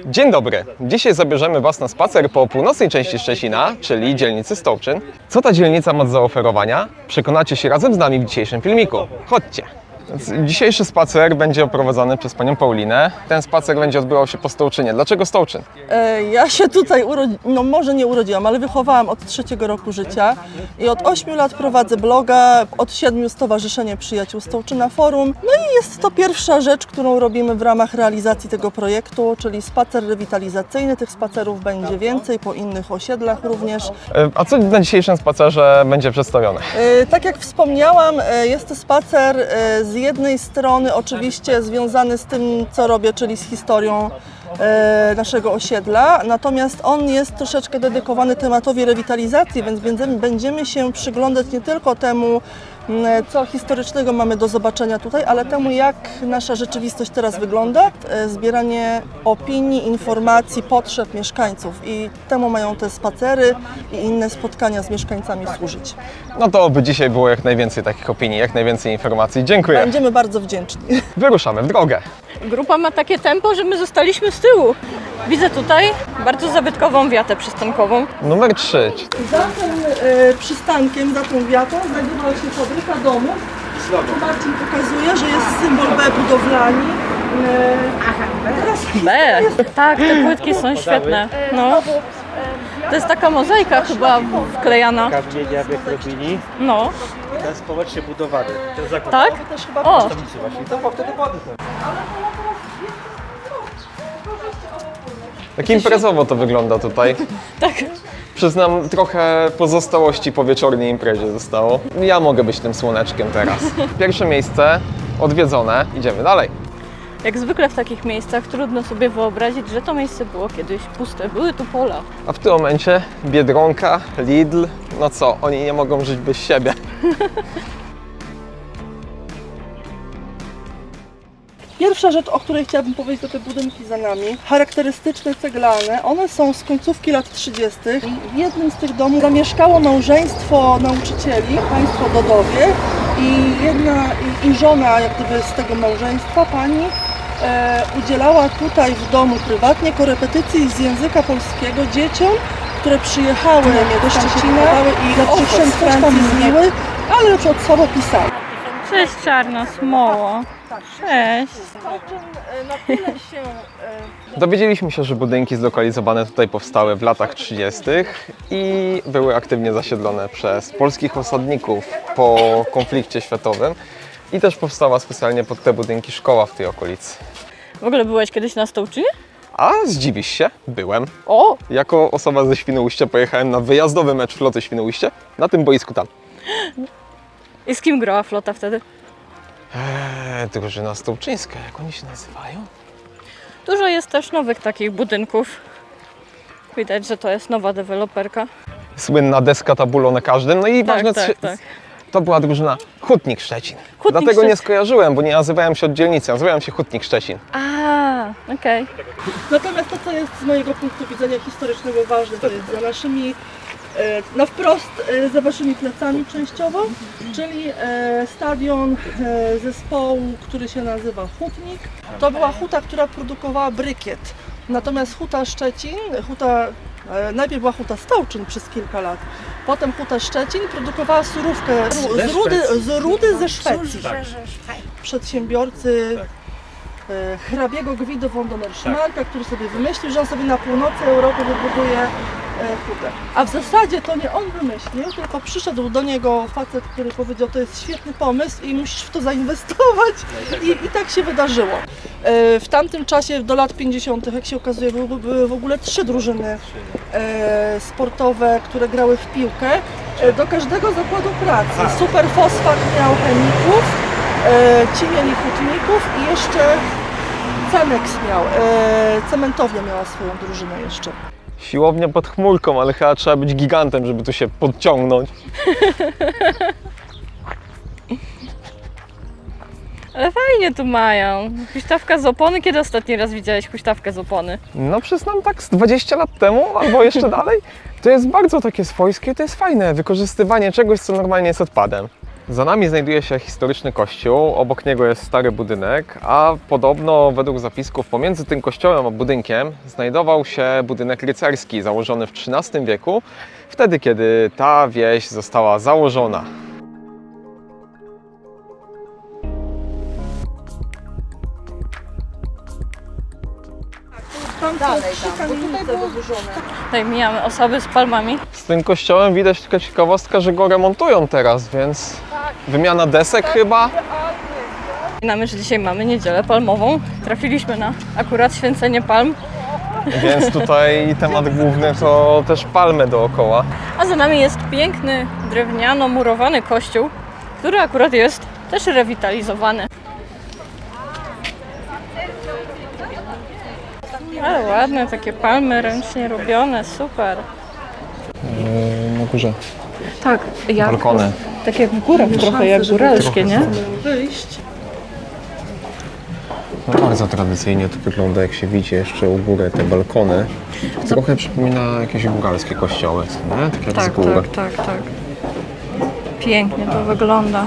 Dzień dobry. Dzisiaj zabierzemy Was na spacer po północnej części Szczecina, czyli dzielnicy Stołczyn. Co ta dzielnica ma do zaoferowania? Przekonacie się razem z nami w dzisiejszym filmiku. Chodźcie! Dzisiejszy spacer będzie oprowadzony przez panią Paulinę. Ten spacer będzie odbywał się po Stołczynie. Dlaczego Stołczyn? Ja się tutaj może nie urodziłam, ale wychowałam od 3 roku życia i od 8 lat prowadzę bloga, od 7 Stowarzyszenie Przyjaciół Stołczyna Forum. No i jest to pierwsza rzecz, którą robimy w ramach realizacji tego projektu, czyli spacer rewitalizacyjny. Tych spacerów będzie więcej, po innych osiedlach również. A co na dzisiejszym spacerze będzie przedstawione? Tak jak wspomniałam, jest to spacer z jednej strony oczywiście związany z tym, co robię, czyli z historią naszego osiedla, natomiast on jest troszeczkę dedykowany tematowi rewitalizacji, więc będziemy się przyglądać nie tylko temu, co historycznego mamy do zobaczenia tutaj, ale temu, jak nasza rzeczywistość teraz wygląda, zbieranie opinii, informacji, potrzeb mieszkańców i temu mają te spacery i inne spotkania z mieszkańcami służyć. No to oby dzisiaj było jak najwięcej takich opinii, jak najwięcej informacji. Dziękuję. Będziemy bardzo wdzięczni. Wyruszamy w drogę. Grupa ma takie tempo, że my zostaliśmy z tyłu. Widzę tutaj bardzo zabytkową wiatę przystankową. Numer 3. Za tym przystankiem, za tą wiatą znajdowała się fabryka domów. Tu Marcin pokazuje, że jest symbol B budowlani. B. Tak, te płytki są świetne. No. To jest taka mozaika chyba wklejana. Kamienia jak robili, No. ten społecznie budowany. Ten zakład Tak? Też chyba O, właśnie. To było wtedy wody. Tak imprezowo to wygląda tutaj. tak. Przyznam, trochę pozostałości po wieczornej imprezie zostało. Ja mogę być tym słoneczkiem teraz. Pierwsze miejsce odwiedzone. Idziemy dalej. Jak zwykle w takich miejscach trudno sobie wyobrazić, że to miejsce było kiedyś puste. Były tu pola. A w tym momencie Biedronka, Lidl, no co, oni nie mogą żyć bez siebie. Pierwsza rzecz, o której chciałabym powiedzieć, to te budynki za nami. Charakterystyczne, ceglalne. One są z końcówki lat 30. W jednym z tych domów zamieszkało małżeństwo nauczycieli, państwo Dodowie i żona jak gdyby z tego małżeństwa, pani udzielała tutaj w domu prywatnie korepetycji z języka polskiego dzieciom, które przyjechały do Szczecina i owszem, coś tam zmiły, ale na przykład słabo pisały. Cześć czarna smoło. Cześć. Na tyle się Dowiedzieliśmy się, że budynki zlokalizowane tutaj powstały w latach 30. i były aktywnie zasiedlone przez polskich osadników po konflikcie światowym. I też powstała specjalnie pod te budynki szkoła w tej okolicy. W ogóle byłeś kiedyś na Stołczynie? A zdziwisz się, byłem. O! Jako osoba ze Świnoujścia pojechałem na wyjazdowy mecz floty Świnoujście, na tym boisku tam. I z kim grała flota wtedy? Drużyna stołczyńska, jak oni się nazywają? Dużo jest też nowych takich budynków. Widać, że to jest nowa deweloperka. Słynna deska tabulo na każdym, no i ważne, tak. to była drużyna Hutnik Szczecin. Hutnik Dlatego Szczecin. nie skojarzyłem, bo nie nazywałem się od dzielnicy, nazywałem się Hutnik Szczecin. A, okej. Natomiast to, co jest z mojego punktu widzenia historycznego ważne, to jest za naszymi, na wprost za waszymi plecami częściowo, czyli stadion zespołu, który się nazywa Hutnik. To była huta, która produkowała brykiet. Natomiast huta Szczecin, najpierw była huta Stołczyn przez kilka lat, potem huta Szczecin produkowała surówkę z rudy ze Szwecji. Przedsiębiorcy hrabiego Gwido von Donnersmarcka, który sobie wymyślił, że on sobie na północy Europy wybuduje hutę. A w zasadzie to nie on wymyślił, tylko przyszedł do niego facet, który powiedział, to jest świetny pomysł i musisz w to zainwestować. I tak się wydarzyło. W tamtym czasie, do lat 50., jak się okazuje, były w ogóle 3 drużyny sportowe, które grały w piłkę. Do każdego zakładu pracy. Superfosfat miał chemików, ci mieli hutników i jeszcze Cemex miał, cementownia miała swoją drużynę jeszcze. Siłownia pod chmurką, ale chyba trzeba być gigantem, żeby tu się podciągnąć. Ale fajnie tu mają. Huśtawka z opony. Kiedy ostatni raz widziałeś huśtawkę z opony? No przyznam tak z 20 lat temu, albo jeszcze dalej. To jest bardzo takie swojskie, to jest fajne wykorzystywanie czegoś, co normalnie jest odpadem. Za nami znajduje się historyczny kościół, obok niego jest stary budynek, a podobno według zapisków pomiędzy tym kościołem a budynkiem znajdował się budynek rycerski założony w XIII wieku, wtedy kiedy ta wieś została założona. Tam dalej, tam, bo tutaj było wyburzone. Tutaj mijamy osoby z palmami. Z tym kościołem widać tylko ciekawostka, że go remontują teraz, więc wymiana desek chyba. Znamy, że dzisiaj mamy niedzielę palmową. Trafiliśmy na akurat święcenie palm, Więc tutaj temat główny to też palmy dookoła. a za nami jest piękny, drewniano-murowany kościół, który akurat jest też rewitalizowany. Ale ładne, takie palmy ręcznie robione, super. Na górze. Tak, jak, Balkony. tak jak w górach, trochę jak góralskie, nie? Wyjść. No bardzo tradycyjnie to wygląda, jak się widzi jeszcze u góry te balkony. Trochę przypomina jakieś góralskie kościoły, nie? Tak jak z Tak, góry. tak. Pięknie to wygląda.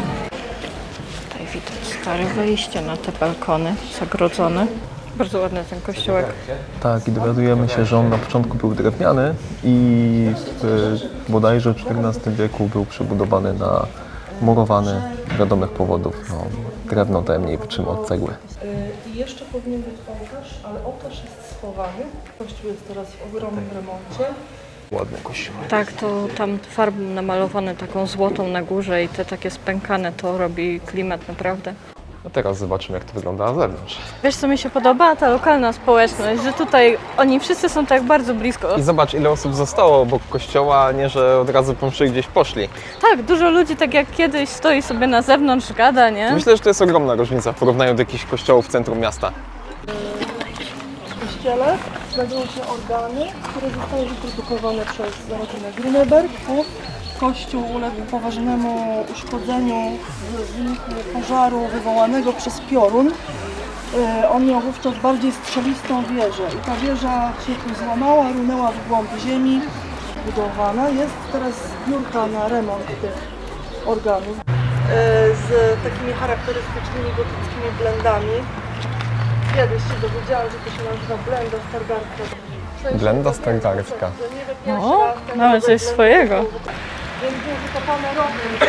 Tutaj widać stare wejście na te balkony zagrodzone. Bardzo ładny ten kościołek. Tak, i dowiadujemy się, że on na początku był drewniany i bodajże w XIV wieku był przebudowany na murowany z wiadomych powodów. No, drewno najmniej wytrzyma od cegły. I jeszcze powinien być ołtarz, ale ołtarz jest schowany. Kościół jest teraz w ogromnym remoncie. Ładny kościół. Tak, to tam farbą namalowane taką złotą na górze i te takie spękane, to robi klimat naprawdę. A teraz zobaczymy, jak to wygląda na zewnątrz. Wiesz, co mi się podoba? Ta lokalna społeczność, że tutaj oni wszyscy są tak bardzo blisko. I zobacz, ile osób zostało obok kościoła, a nie, że od razu gdzieś poszli. Tak, dużo ludzi, tak jak kiedyś, stoi sobie na zewnątrz, gada, nie? Myślę, że to jest ogromna różnica w porównaniu do jakichś kościołów w centrum miasta. W kościele znajdują się organy, które zostały wyprodukowane przez rodzinę Grüneberg. Kościół uległ poważnemu uszkodzeniu w wyniku pożaru wywołanego przez piorun. On miał wówczas bardziej strzelistą wieżę i ta wieża się tu złamała, runęła w głąb ziemi. Budowana jest teraz zbiórka na remont tych organów z takimi charakterystycznymi gotyckimi blendami. Kiedyś się dowiedziałam, że to się nazywa blenda stargardzka. Blenda stargardzka. O, mamy coś swojego. Więc był wykopany rowy,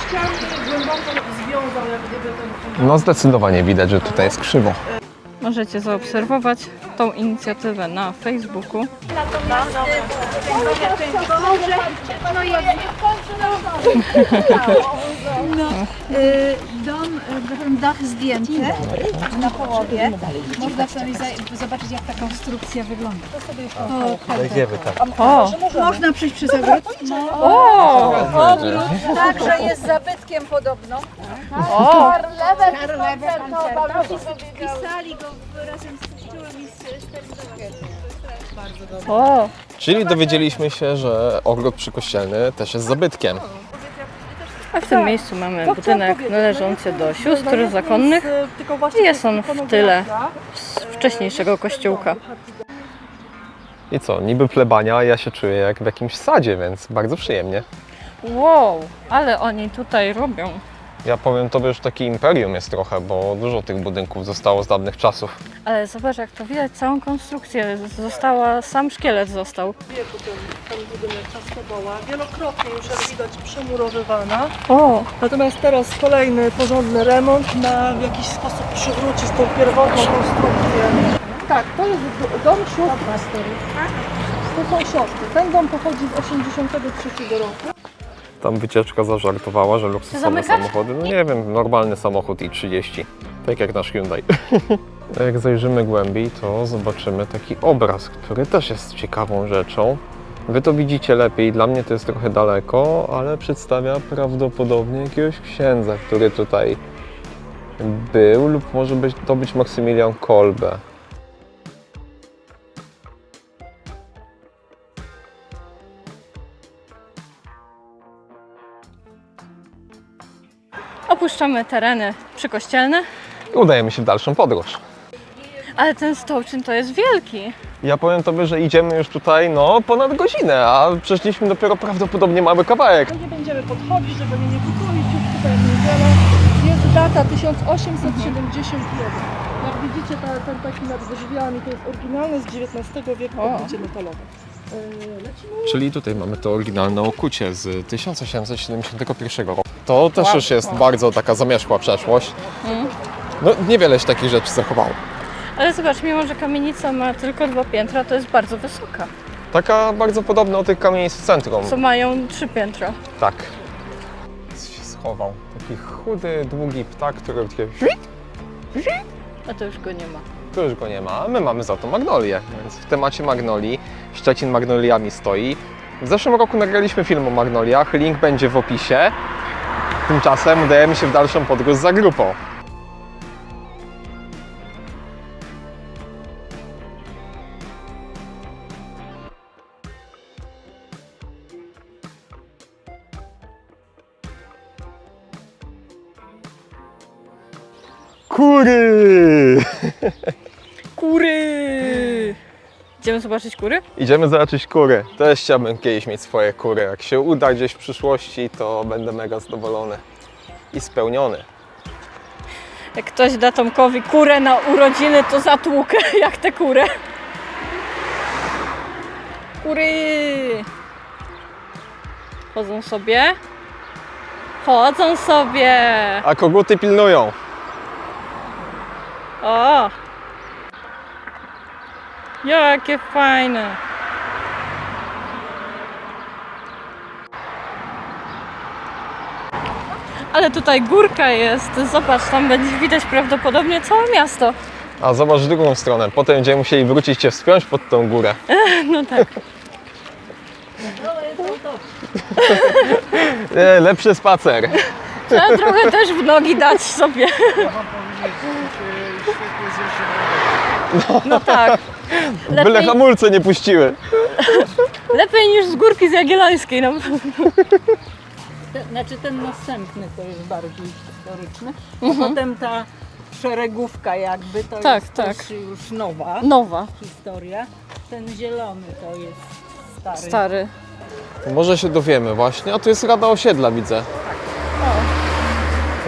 ścianki głęboko związał jak gdyby ten... No zdecydowanie widać, że tutaj jest krzywo. Możecie zaobserwować tą inicjatywę na Facebooku. Dom, dach zdjęty na połowie. Można przynajmniej zobaczyć, jak ta konstrukcja wygląda. Wejdziemy tam. O, Można przejść przez ogród. o, Także jest zabytkiem podobno. o. Karol Ewer pisali go razem z kościołem i z Sterlinowem. O, Czyli dowiedzieliśmy się, że ogród przykościelny też jest zabytkiem. a w tym miejscu mamy budynek należący do sióstr zakonnych i jest on w tyle z wcześniejszego kościółka. I co, niby plebania, a ja się czuję jak w jakimś sadzie, więc bardzo przyjemnie. Wow, ale oni tutaj robią. Ja powiem tobie, że taki imperium jest trochę, bo dużo tych budynków zostało z dawnych czasów. Ale zobacz, jak to widać, całą konstrukcję. Sam szkielet został. wieku ten budynek Czastoboła. Wielokrotnie już jak widać przemurowywana. O, Natomiast teraz kolejny porządny remont ma w jakiś sposób przywrócić tą pierwotną konstrukcję. Tak, to jest dom sióstr. To są siostry. Ten dom pochodzi z 1983 roku. Tam wycieczka zażartowała, że luksusowe zamykać? samochody, no nie wiem, normalny samochód i 30, tak jak nasz Hyundai. Jak zajrzymy głębiej, to zobaczymy taki obraz, który też jest ciekawą rzeczą. Wy to widzicie lepiej, dla mnie to jest trochę daleko, ale przedstawia prawdopodobnie jakiegoś księdza, który tutaj był, lub może to być Maksymilian Kolbe. opuszczamy tereny przykościelne, I udajemy się w dalszą podróż. ale ten Stołczyn to jest wielki. Ja powiem tobie, że idziemy już tutaj ponad godzinę, a przeszliśmy dopiero prawdopodobnie mały kawałek. Nie będziemy podchodzić, żeby mnie nie niepokoić. tutaj w niedzielę. Jest data 1871. Jak widzicie, ten taki nad drzwiami to jest oryginalny z XIX wieku okucie metalowe. Lecimy. Czyli tutaj mamy to oryginalne okucie z 1871 roku. To też już jest bardzo taka zamierzchła przeszłość. No, niewiele się takich rzeczy zachowało. Ale zobacz, mimo że kamienica ma tylko 2 piętra, to jest bardzo wysoka. Taka bardzo podobna do tych kamienic w centrum. Co mają 3 piętra. Tak. Się schował. Taki chudy, długi ptak, który takie... A to już go nie ma. Tu już go nie ma, a my mamy za to magnolię, więc w temacie magnolii Szczecin magnoliami stoi. W zeszłym roku nagraliśmy film o magnoliach, link będzie w opisie. Tymczasem udajemy się w dalszą podróż za grupą. Kury! Kury! Idziemy zobaczyć kury? Idziemy zobaczyć kury. Też chciałbym kiedyś mieć swoje kury. Jak się uda gdzieś w przyszłości, to będę mega zadowolony i spełniony. Jak ktoś da Tomkowi kurę na urodziny, to zatłukę jak tę kurę. Kury! Chodzą sobie. Chodzą sobie. A koguty pilnują. O! Jakie fajne! Ale tutaj górka jest. Zobacz, tam będzie widać prawdopodobnie całe miasto. A zobacz drugą stronę. Potem będziemy musieli wrócić się wspiąć pod tą górę. No tak. Nie, lepszy spacer. Trzeba trochę też w nogi dać sobie. No tak. Byle hamulce nie puściły. Lepiej niż z górki z Jagiellońskiej. No. Znaczy ten następny to jest bardziej historyczny, a potem ta szeregówka jakby to Tak, jest tak. też już nowa Nowa. historia. Ten zielony to jest stary. Stary. Może się dowiemy właśnie. A tu jest Rada Osiedla, widzę.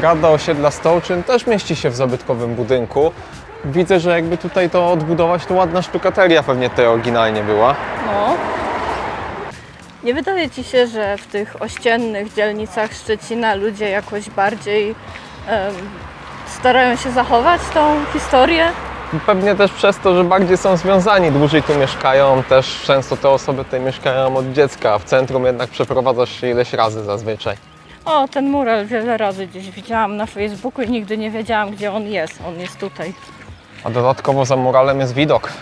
Rada Osiedla Stołczyn też mieści się w zabytkowym budynku. Widzę, że jakby tutaj to odbudować, to ładna sztukateria pewnie tutaj oryginalnie była. No. Nie wydaje Ci się, że w tych ościennych dzielnicach Szczecina ludzie jakoś bardziej starają się zachować tą historię? Pewnie też przez to, że bardziej są związani, dłużej tu mieszkają, też często te osoby tutaj mieszkają od dziecka, a w centrum jednak przeprowadzasz się ileś razy zazwyczaj. O, ten mural wiele razy gdzieś widziałam na Facebooku i nigdy nie wiedziałam, gdzie on jest. On jest tutaj. A dodatkowo za muralem jest widok.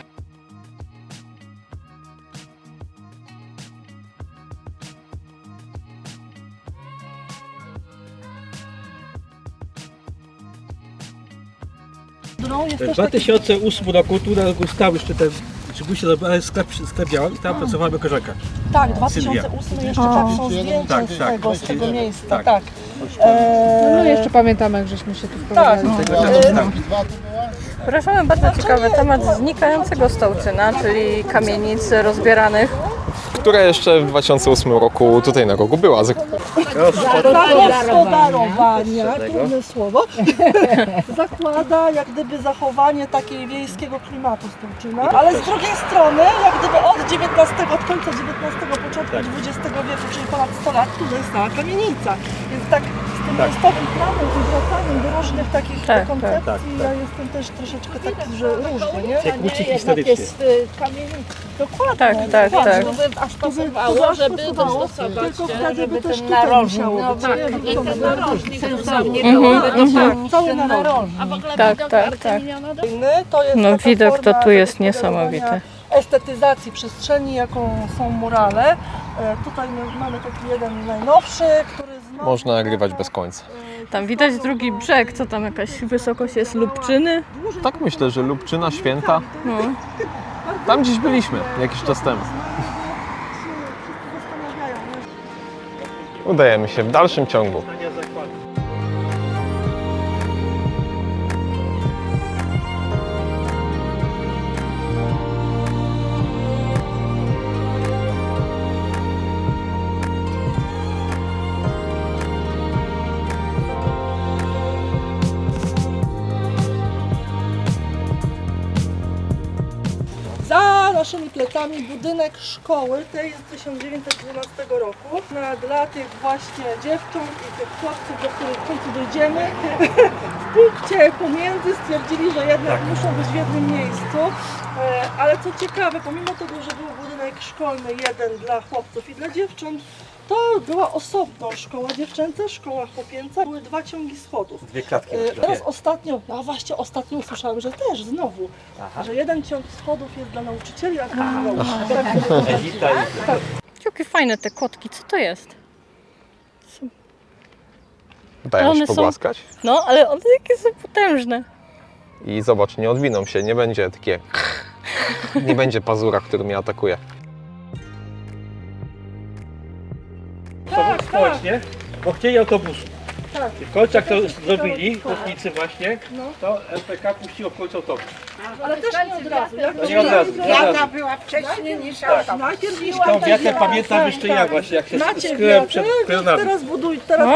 Jest W też taki 2008 roku tu ustały jeszcze ten, oczywiście sklep działał i tam pracowała koleżanka. Tak, 2008 jeszcze tak są zdjęcia Tak, z tego tak. miejsca, Tak. tak. No jeszcze pamiętamy, jak żeśmy się tu Tak, wprowadzali. Poruszamy bardzo ciekawy temat znikającego Stołczyna, czyli kamienic rozbieranych. Która jeszcze w 2008 roku tutaj na rogu była. Zagospodarowania, trudne słowo, zakłada jak gdyby zachowanie takiego wiejskiego klimatu Stołczyna, ale z drugiej strony jak gdyby od końca XIX, początku XX wieku, czyli ponad 100 lat, tu jest cała kamienica. Więc tak z tym stopniem prawem i wracaniem do różnych takich Tak, koncepcji, ja jestem też troszeczkę taki, że różny, nie? Jak łucznik historyczny. Dokładnie. Tak. Aż pasowało, żeby dostosować, tylko wtedy żeby by też ten tutaj narożnik, musiało być, nie? i ten narożnik sensownie Cały narożnik. Tak. To jest No taka widok to forma tu jest zagospodarowania, niesamowity. Estetyzacji przestrzeni, jaką są murale. Tutaj mamy taki jeden najnowszy, który znowu... Można nagrywać bez końca. Tam widać drugi brzeg, co tam jakaś wysokość jest Lubczyny. Tak myślę, że Lubczyna, Święta. No. Tam gdzieś byliśmy jakiś czas temu. Udajemy się w dalszym ciągu. naszymi plecami budynek szkoły, tej z 1912 roku. Dla tych właśnie dziewcząt i tych chłopców, do których w końcu dojdziemy, w punkcie pomiędzy stwierdzili, że jednak muszą być w jednym miejscu. Ale co ciekawe, pomimo tego, że był budynek szkolny jeden dla chłopców i dla dziewcząt, to była osobno szkoła dziewczęca, szkoła chłopięca. Były 2 ciągi schodów. 2 klatki. Teraz ostatnio usłyszałam, że też znowu, że jeden ciąg schodów jest dla nauczycieli, a drugi dla uczniów. Jakie fajne te kotki, co to jest? Dają one się są- pogłaskać No, ale one jakie są potężne. i zobacz, nie odwiną się, nie będzie takie... Nie będzie pazura, który mnie atakuje. Społecznie, bo chcieli autobusu. Tak. W końcu jak to zrobili, hutnicy właśnie, to LPK puściło w końcu autobus. Ale też nie od razu. Nie od razu, nie od razu. była wcześniej niż Najpierw Tą wiatę pamiętam jeszcze ja właśnie, jak się Macie skryłem wiatr, przed więc peronami. teraz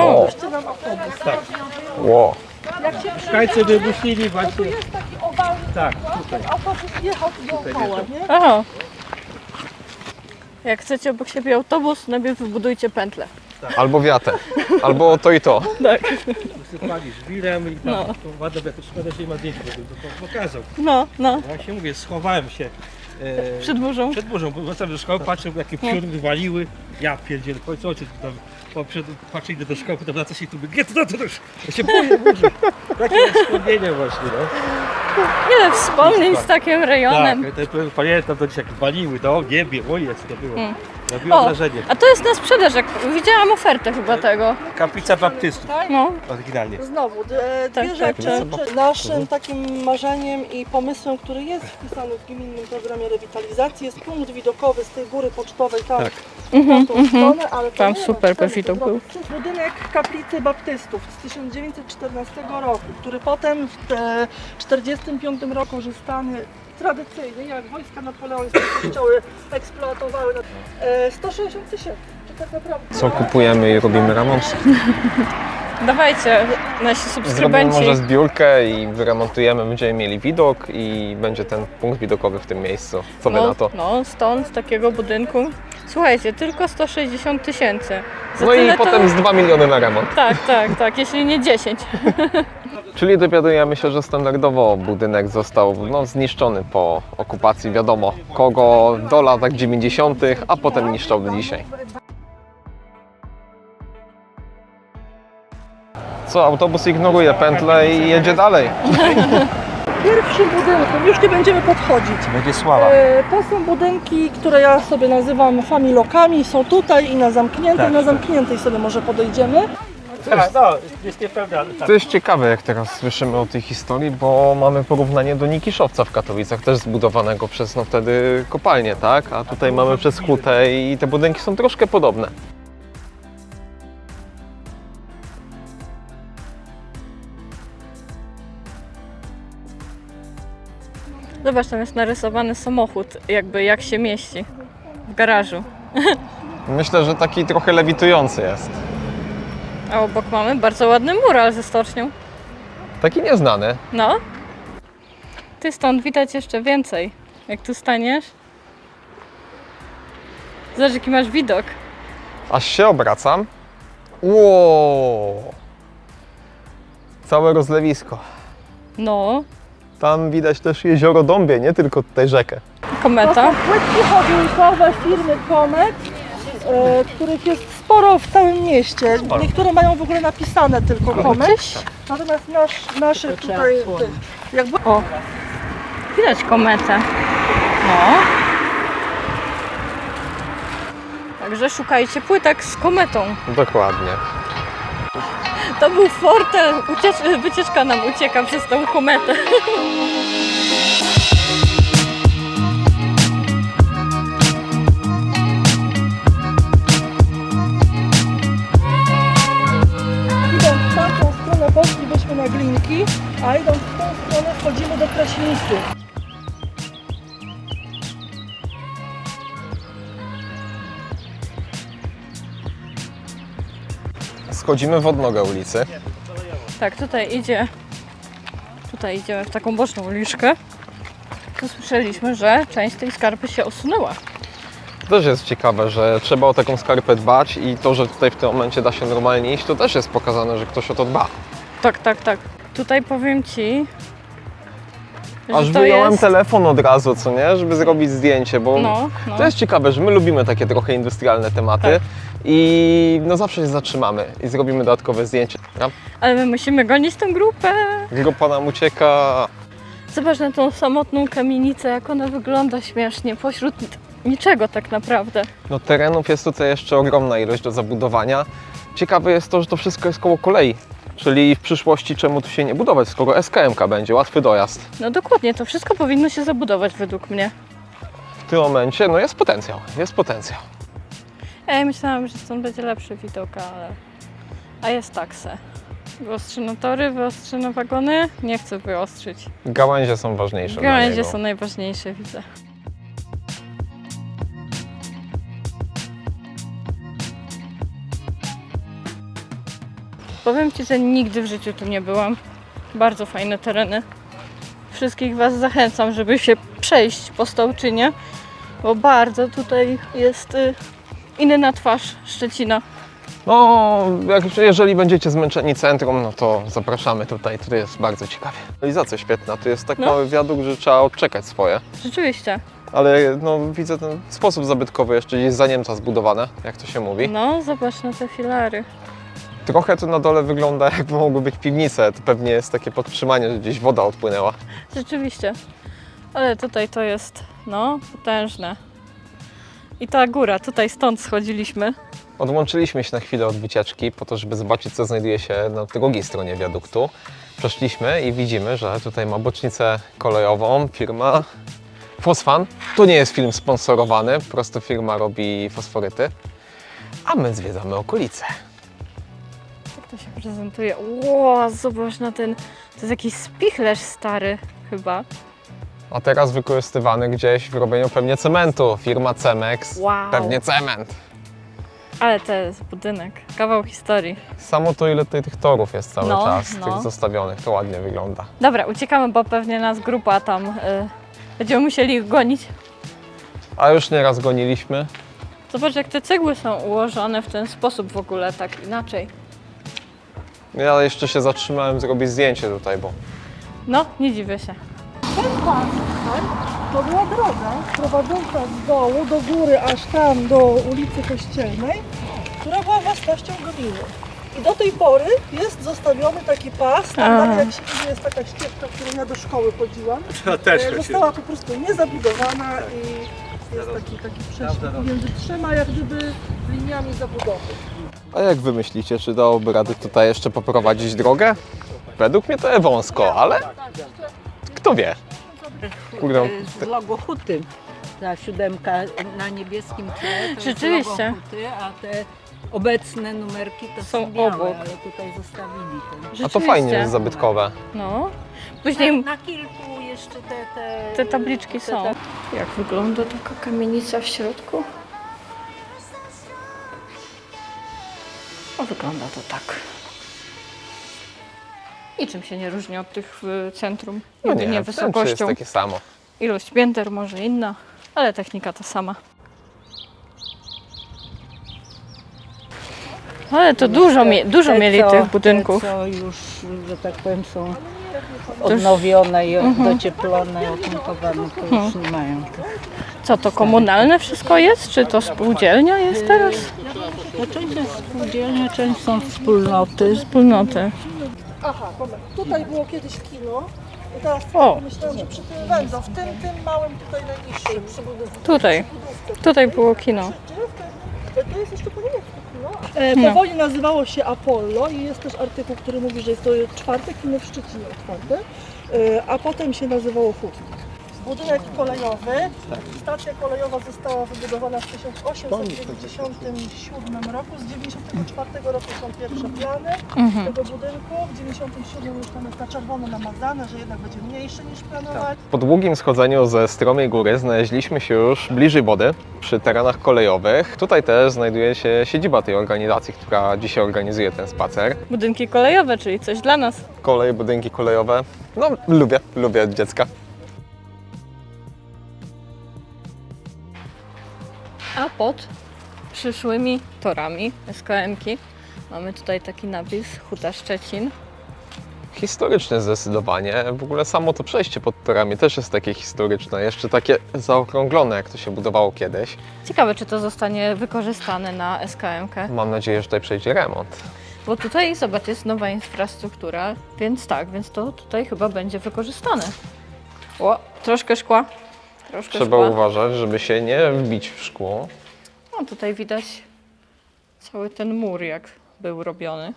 O. puśćcie nam autobus. Ło. Jak się Mieszkańcy wymusili właśnie, jest taki owalny tak, przykład, tutaj. ten autobus jechał dookoła, nie? Aha. Jak chcecie obok siebie autobus, najpierw wybudujcie pętlę. Albo wiatę, albo to i to. Tak. wysypali żwirem i tam No. tą wadę, jak szkoda, że nie ma zdjęć, bo bym to pokazał. No. Ja się mówię, schowałem się Przed burzą. przed burzą, bo wracam do szkoły, patrzę, jakie pióry wywaliły. Ja pierdzielę, powiedz ojciec, tam, patrzę, idę do szkoły, potem wraca się i tu mówię, to już, ja się boję, Boże. Takie wspomnienie właśnie, no. Ile wspomnień z takim rejonem. Tak, pamiętam, to jak waliły, to niebie, o jest, to było. Robiło O, wrażenie. a to jest na sprzedaż, jak widziałam ofertę chyba tego. Kaplica baptystów, No, oryginalnie. Znowu, Tak, dwie tak, rzeczy. Naszym takim marzeniem i pomysłem, który jest wpisany w gminnym programie rewitalizacji, jest punkt widokowy z tej góry pocztowej tam Tak. w tą stronę, ale to Tam nie super ten widok zrobić. był. To jest budynek kaplicy baptystów z 1914 roku, który potem w 1945 roku korzystany tradycyjnie, jak wojska napoleońskie kościoły eksploatowały. 160 000, czy tak naprawdę. Co kupujemy i robimy remont? dawajcie, nasi Zrobimy subskrybenci. może zbiórkę i wyremontujemy, będziemy mieli widok i będzie ten punkt widokowy w tym miejscu. Co wy na to? No, stąd, z takiego budynku. Słuchajcie, tylko 160 000. Za No i tyle potem to... z 2 miliony na remont. Tak, jeśli nie 10. Czyli dowiadujemy się, że standardowo budynek został zniszczony po okupacji. Wiadomo kogo do lat 90., a potem niszczał do dzisiaj. Co, autobus ignoruje pętlę i jedzie dalej. Pierwszym budynkiem, już nie będziemy podchodzić. Będzie sława. To są budynki, które ja sobie nazywam familokami, są tutaj i na zamkniętej. Tak. Na zamkniętej sobie może podejdziemy. Tak, no, jest nieprawda. Tak. To jest ciekawe, jak teraz słyszymy o tej historii, bo mamy porównanie do Nikiszowca w Katowicach, też zbudowanego przez wtedy kopalnię, tak? A tutaj mamy przez hutę i te budynki są troszkę podobne. Zobacz, tam jest narysowany samochód, jakby jak się mieści w garażu. Myślę, że taki trochę lewitujący jest. A obok mamy bardzo ładny mural ze stocznią. Taki nieznany. No. Ty stąd widać jeszcze więcej. Jak tu staniesz. Zobacz, jaki masz widok. Aż się obracam. Ło! Całe rozlewisko. No, Tam widać też jezioro Dąbie, nie tylko tutaj rzekę. To kometa. są płytki chodnikowe firmy Comet, których jest sporo w całym mieście. Niektóre mają w ogóle napisane tylko Comet. Natomiast naszych tutaj, jakby O, widać kometę. No. Także szukajcie płytek z kometą. Dokładnie. To był fortel, wycieczka nam ucieka przez tą kometę. idąc w tamtą stronę poszlibyśmy na Glinki, a idąc w tą stronę wchodzimy do Kraśnicy. Schodzimy w odnogę ulicy. Tak, tutaj idziemy w taką boczną uliczkę. Tu usłyszeliśmy, że część tej skarpy się usunęła. To też jest ciekawe, że trzeba o taką skarpę dbać i to, że tutaj w tym momencie da się normalnie iść, to też jest pokazane, że ktoś o to dba. Tak. Tutaj powiem Ci, Aż że to wyjąłem jest... telefon od razu, co nie? Żeby zrobić zdjęcie, bo No. to jest ciekawe, że my lubimy takie trochę industrialne tematy Tak. i no zawsze się zatrzymamy i zrobimy dodatkowe zdjęcie. Ja? Ale my musimy gonić tę grupę. Grupa nam ucieka. Zobacz na tą samotną kamienicę, jak ona wygląda śmiesznie, pośród niczego tak naprawdę. No terenów jest tutaj jeszcze ogromna ilość do zabudowania. Ciekawe jest to, że to wszystko jest koło kolei. Czyli w przyszłości czemu tu się nie budować, skoro SKM-ka będzie, łatwy dojazd. No dokładnie, to wszystko powinno się zabudować według mnie. W tym momencie no jest potencjał, jest potencjał. Ja myślałam, że stąd będzie lepszy widok, ale... A jest taksę. Wyostrzono tory, wyostrzono wagony. Nie chcę wyostrzyć. Gałęzie są ważniejsze dla Gałęzie niego. są najważniejsze, widzę. Powiem Ci, że nigdy w życiu tu nie byłam. Bardzo fajne tereny. Wszystkich Was zachęcam, żeby się przejść po Stołczynie, bo bardzo tutaj jest inna twarz Szczecina. No, jeżeli będziecie zmęczeni centrum, no to zapraszamy tutaj, tu jest bardzo ciekawie. Realizacja świetna, tu jest tak No. mały wiadukt, że trzeba odczekać swoje. Rzeczywiście. Ale no, widzę ten sposób zabytkowy jeszcze gdzieś za Niemca zbudowane, jak to się mówi. No, zobacz na te filary. Trochę to na dole wygląda jakby mogły być piwnice, to pewnie jest takie podtrzymanie, że gdzieś woda odpłynęła. Rzeczywiście. Ale tutaj to jest, no, potężne. I ta góra, tutaj stąd schodziliśmy. Odłączyliśmy się na chwilę od wycieczki po to, żeby zobaczyć, co znajduje się na drugiej stronie wiaduktu. Przeszliśmy i widzimy, że tutaj ma bocznicę kolejową firma Fosfan. To nie jest film sponsorowany, po prostu firma robi fosforyty, a my zwiedzamy okolice. Jak to się prezentuje? Ło, zobacz na ten, to jest jakiś spichlerz stary chyba. A teraz wykorzystywany gdzieś w robieniu pewnie cementu. Firma Cemex, Wow. pewnie cement. Ale to jest budynek, kawał historii. Samo to, ile tutaj tych torów jest cały No, czas, no. tych zostawionych, to ładnie wygląda. Dobra, uciekamy, bo pewnie nas grupa tam, będziemy musieli ich gonić. A już nieraz goniliśmy. Zobacz, jak te cegły są ułożone w ten sposób w ogóle, tak inaczej. Ja jeszcze się zatrzymałem zrobić zdjęcie tutaj, bo No, nie dziwię się. Ten pas tutaj to była droga prowadząca z dołu do góry, aż tam do ulicy Kościelnej, która była własnością gminy. I do tej pory jest zostawiony taki pas, tam jak się idzie, jest taka ścieżka, którą ja do szkoły chodziłam. Została po prostu niezabudowana i jest taki przeszkód pomiędzy trzema jak gdyby liniami zabudowy. A jak wy myślicie, czy dałoby rady tutaj jeszcze poprowadzić drogę? Według mnie to wąsko, ale kto wie. Kurde, Z logo Huty. Ta siódemka na niebieskim tle to Rzeczywiście. jest logo Huty, a te obecne numerki to Są są białe, obok. ale tutaj zostawili ten. a to Rzeczywiście. fajnie jest zabytkowe. No. Później Na kilku jeszcze te tabliczki są. Jak wygląda taka kamienica w środku? O, wygląda to tak. Niczym się nie różni od tych w centrum. No Jedynie nie, w centrum jest wysokością. takie samo. Ilość pięter może inna, ale technika ta sama. Ale to dużo mieli tych budynków. Te, co już, że tak powiem, są odnowione i docieplone, opuntowane, to już nie mają tych. Co to komunalne wszystko jest? Czy to spółdzielnia jest teraz? No, część jest spółdzielnia, część są wspólnoty. Wspólnoty. Aha, moment. Tutaj było kiedyś kino i teraz O. myślałam, że przy tym będą, w tym małym tutaj najniższym przybudówce. Tutaj. Tutaj było kino. To jest jeszcze po niemiecku kino. Powoli nazywało się Apollo i jest też artykuł, który mówi, że jest to czwarte kino w Szczecinie otwarte, a potem się nazywało Hutnik. Budynek kolejowy. Stacja kolejowa została wybudowana w 1897 roku. Z 1994 roku są pierwsze plany tego budynku. W 1997 już tam jest na czerwono namazane, że jednak będzie mniejszy niż planowali. Po długim schodzeniu ze stromej góry znaleźliśmy się już bliżej wody, przy terenach kolejowych. Tutaj też znajduje się siedziba tej organizacji, która dzisiaj organizuje ten spacer. Budynki kolejowe, czyli coś dla nas. Kolej, budynki kolejowe. No, lubię od dziecka. A pod przyszłymi torami SKM-ki mamy tutaj taki napis Huta Szczecin. Historyczne zdecydowanie. W ogóle samo to przejście pod torami też jest takie historyczne. Jeszcze takie zaokrąglone, jak to się budowało kiedyś. Ciekawe, czy to zostanie wykorzystane na SKM-kę. Mam nadzieję, że tutaj przejdzie remont. Bo tutaj, zobacz, jest nowa infrastruktura, więc tak, więc to tutaj chyba będzie wykorzystane. O, troszkę szkła. Troszkę Trzeba szkła. uważać, żeby się nie wbić w szkło. No tutaj widać cały ten mur, jak był robiony.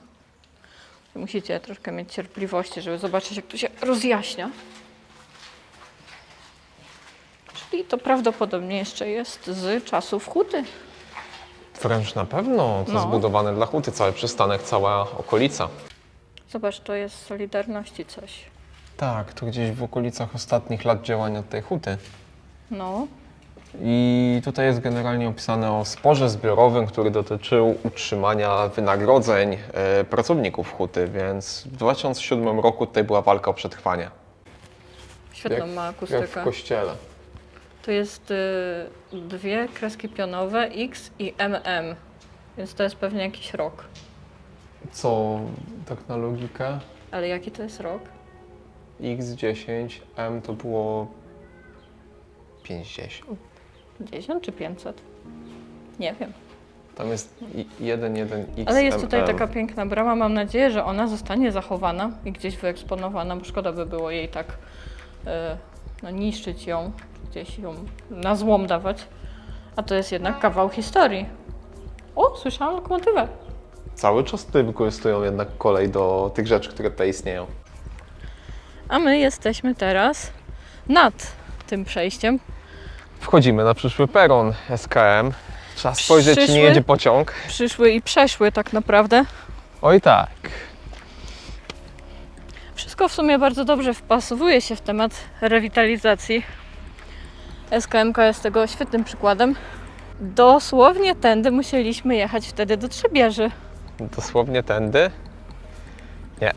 Musicie troszkę mieć cierpliwości, żeby zobaczyć, jak to się rozjaśnia. Czyli to prawdopodobnie jeszcze jest z czasów huty. Wręcz na pewno to No. zbudowane dla huty, cały przystanek, cała okolica. Zobacz, to jest z Solidarności coś. Tak, to gdzieś w okolicach ostatnich lat działania tej huty. No, I tutaj jest generalnie opisane o sporze zbiorowym, który dotyczył utrzymania wynagrodzeń pracowników huty, więc w 2007 roku tutaj była walka o przetrwanie. świetną ma Jak w akustykę. kościele. To jest dwie kreski pionowe X i MM, więc to jest pewnie jakiś rok. Co tak na logikę? Ale jaki to jest rok? X10, M to było 50. 10 czy 500? Nie wiem. Tam jest 11X. Ale jest tutaj taka piękna brama. Mam nadzieję, że ona zostanie zachowana i gdzieś wyeksponowana, bo szkoda by było jej tak no, niszczyć ją, gdzieś ją na złom dawać. A to jest jednak kawał historii. O, słyszałam lokomotywę. Cały czas tutaj wykorzystują jednak kolej do tych rzeczy, które tutaj istnieją. A my jesteśmy teraz nad tym przejściem. Wchodzimy na przyszły peron SKM. Trzeba spojrzeć, czy nie Przyszły? jedzie pociąg. Przyszły i przeszły tak naprawdę. Oj tak. Wszystko w sumie bardzo dobrze wpasowuje się w temat rewitalizacji. SKMK jest tego świetnym przykładem. Dosłownie tędy musieliśmy jechać wtedy do Trzebieży. Dosłownie tędy? Nie.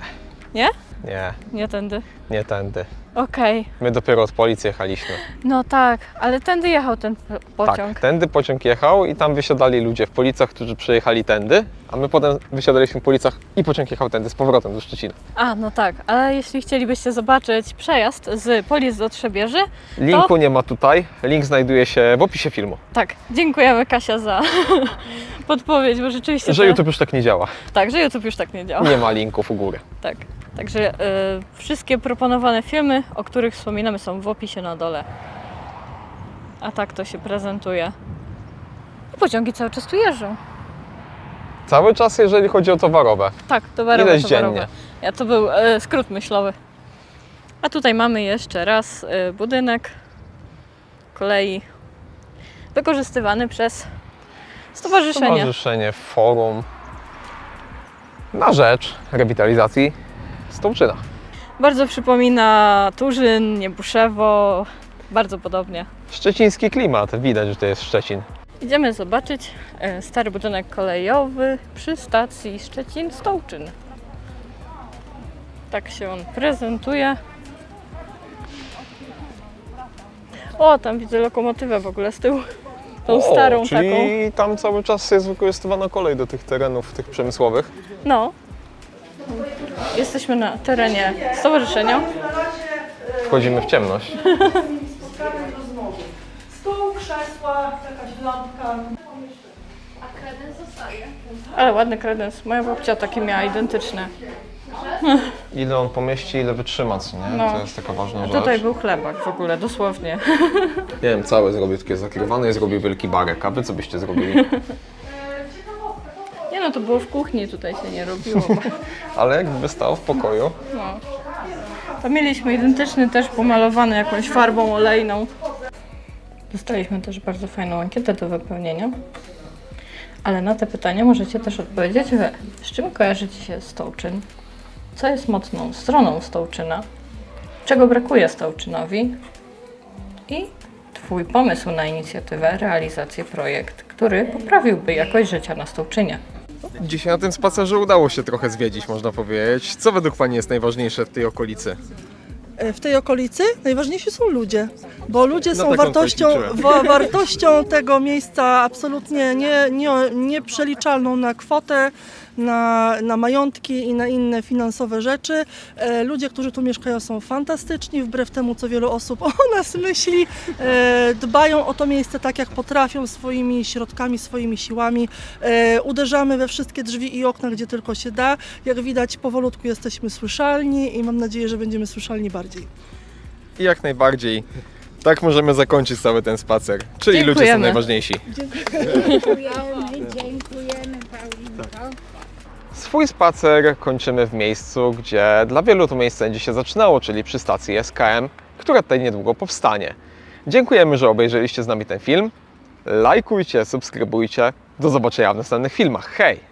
Nie? Nie, Nie tędy. nie tędy. Okej. My dopiero od policji jechaliśmy. No tak, ale tędy jechał ten pociąg. Tak, tędy pociąg jechał i tam wysiadali ludzie w Policach, którzy przyjechali tędy, a my potem wysiadaliśmy w Policach i pociąg jechał tędy z powrotem do Szczecina. A, no tak, ale jeśli chcielibyście zobaczyć przejazd z Polic do Trzebieży, Linku nie ma tutaj, link znajduje się w opisie filmu. tak, dziękujemy Kasia za podpowiedź, bo rzeczywiście Że YouTube już tak nie działa. Tak, że YouTube już tak nie działa. Nie ma linków u góry. Tak. Także wszystkie proponowane filmy, o których wspominamy, są w opisie na dole. A tak to się prezentuje. I pociągi cały czas tu jeżdżą. Cały czas, jeżeli chodzi o towarowe. Tak, towarowe, Ileś towarowe. dziennie? Ja, to był skrót myślowy. A tutaj mamy jeszcze raz budynek kolei wykorzystywany przez stowarzyszenie. Stowarzyszenie Forum na rzecz rewitalizacji Stołczyna. Bardzo przypomina Turzyn, Niebuszewo, bardzo podobnie. Szczeciński klimat, widać, że to jest Szczecin. Idziemy zobaczyć stary budynek kolejowy przy stacji Szczecin-Stołczyn. Tak się on prezentuje. O, tam widzę lokomotywę w ogóle z tyłu. Tą starą czyli taką. tam cały czas jest wykorzystywana kolej do tych terenów, tych przemysłowych. No. Jesteśmy na terenie stowarzyszenia. Wchodzimy w ciemność. Stół, krzesła, jakaś lampka. Ale ładny kredens. Moja babcia takie miała identyczne. Ile on pomieści, ile wytrzyma, co nie? No. To jest taka ważna A rzecz. tutaj był chlebak w ogóle, dosłownie. Nie wiem, całe zrobił takie zakrywane i zrobił wielki barek. A wy co byście zrobili? Nie no, to było w kuchni, tutaj się nie robiło. Ale jakby stał w pokoju. No. To mieliśmy identyczny, też pomalowany jakąś farbą olejną. Dostaliśmy też bardzo fajną ankietę do wypełnienia. Ale na te pytania możecie też odpowiedzieć wy. Z czym kojarzy Ci się Stołczyn? Co jest mocną stroną Stołczyna? Czego brakuje Stołczynowi? I Twój pomysł na inicjatywę, realizację projekt, który poprawiłby jakość życia na Stołczynie. Dzisiaj na tym spacerze udało się trochę zwiedzić, można powiedzieć. Co według Pani jest najważniejsze w tej okolicy? w tej okolicy najważniejsi są ludzie, bo ludzie są taką wartością, coś liczyłem. wartością tego miejsca absolutnie nieprzeliczalną na kwotę, na majątki i na inne finansowe rzeczy. Ludzie, którzy tu mieszkają, są fantastyczni, wbrew temu, co wielu osób o nas myśli. Dbają o to miejsce tak, jak potrafią, swoimi środkami, swoimi siłami. Uderzamy we wszystkie drzwi i okna, gdzie tylko się da. Jak widać, powolutku jesteśmy słyszalni i mam nadzieję, że będziemy słyszalni bardziej. I jak najbardziej. Tak możemy zakończyć cały ten spacer. Czyli ludzie są Dziękujemy. najważniejsi. Dziękujemy Paulinko. Swój spacer kończymy w miejscu, gdzie dla wielu to miejsce będzie się zaczynało, czyli przy stacji SKM, która tutaj niedługo powstanie. Dziękujemy, że obejrzeliście z nami ten film. Lajkujcie, subskrybujcie. Do zobaczenia w następnych filmach. Hej!